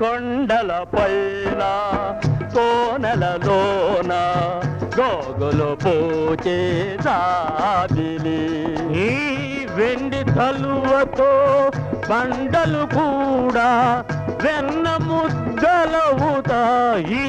కొండల పైన కోనలలోన గోగులు పూచే జాబిలి ఈ వెండి తలువతో బండలు కూడా వెన్న ముద్దలవుతాయి.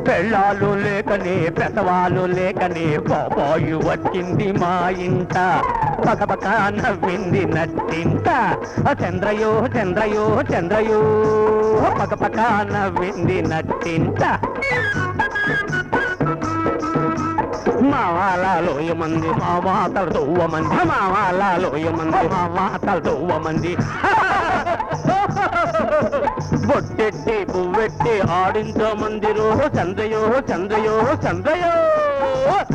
పెళ్ళాలు లేకనే పెసవాళ్ళు లేకనే బాబాయు వచ్చింది మా ఇంట పక్కపక్క నవ్వింది నట్టింట చంద్రయో చంద్రయో చంద్రయో పక్కపక్క నవ్వింది నట్టింట మా వాళ్ళలో మంది మా మాతలు తొవ్వ మంది మా వాళ్ళలో మంది మా మాతలు తొవ్వ మంది బొట్టెట్టి పువ్వెట్టి ఆడించమందిరో చంద్రయో చంద్రయో చంద్రయో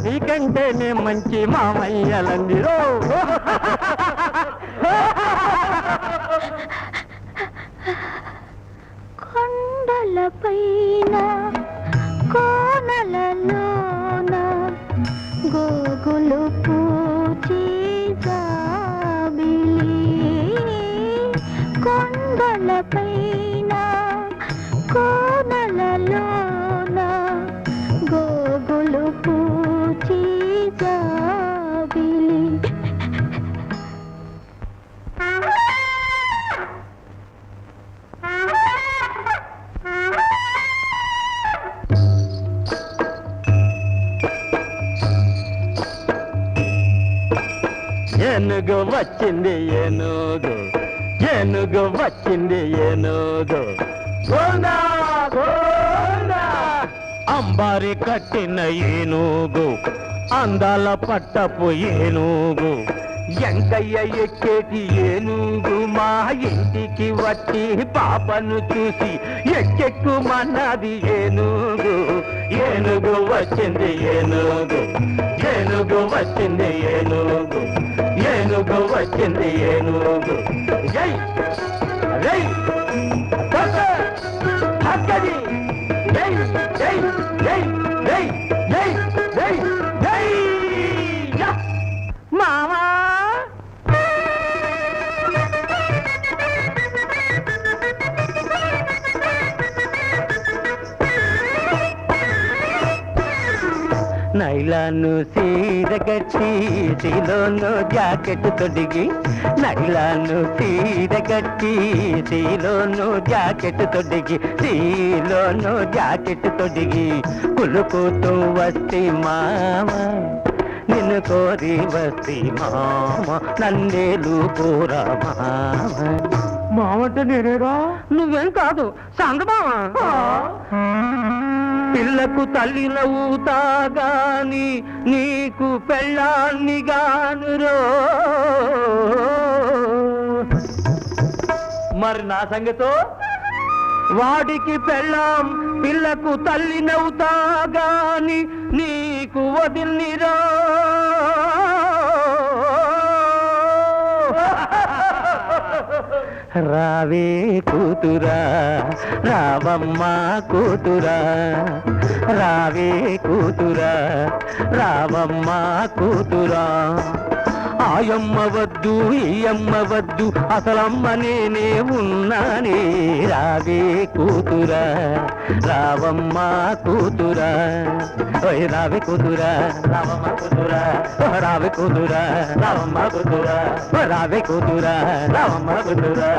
నీకంటే మేము మంచి మామయ్యలందిరో. కొండలపైన కోనలలోన గోగులు పూచి జాబిలి కొండలపైన కోనలలోన గోగులు పూచి జాబిలి. ఏనుగు వచ్చింది ఏనుగు ఏనుగు వచ్చింది ఏనుగు గోందా గోందా అంబారి కట్టిన ఏనుగు అందాల పట్టపు ఏనుగు ఎంకయ్య ఎక్కేటి ఏనుగు మా ఇంటికి వచ్చి పాపను చూసి ఎక్కెక్కుమన్నది ఏనుగు. ఏనుగు వచ్చింది ఏనుగు ఏనుగు వచ్చింది ఏనుగు ఏనుగు వచ్చింది ఏనుగు. జై జై హక్కది జై జై జై జై జై జై జై మామా. నైలాను సీర కట్టి సీలోను జాకెట్ తొడిగి నైలాను సీర కట్టి సీలోను జాకెట్ తొడిగి సీలోను జాకెట్ తొడిగి కులుకుతూ వస్తే మామ నిన్ను కోరి వస్తే మామ నన్నేలు కూర మామ. మామంటే నేనేరా నువ్వేం కాదు సంగమావా. పిల్లకు తల్లి నవ్వుతాగాని నీకు పెళ్ళాన్ని గానురో. మరి నా సంగతో వాడికి పెళ్ళాం పిల్లకు తల్లి నవ్వుతాగాని నీకు వదిలిరా. రావే కూతురా రావమ్మ కూతురా రావే కూతురా రావమ్మ కూతురా. ఆయమ్మ వద్దు ఈ అమ్మ వద్దు అసలమ్మ నేనే ఉన్నానే. రావే కూతురా రావమ్మ కూతురా ఓయ్ రావే కూతురా రావమ్మ కూతురా రావే కూతురా రావమ్మ కూతురా రావే కూతురా రావమ్మ కూతురా.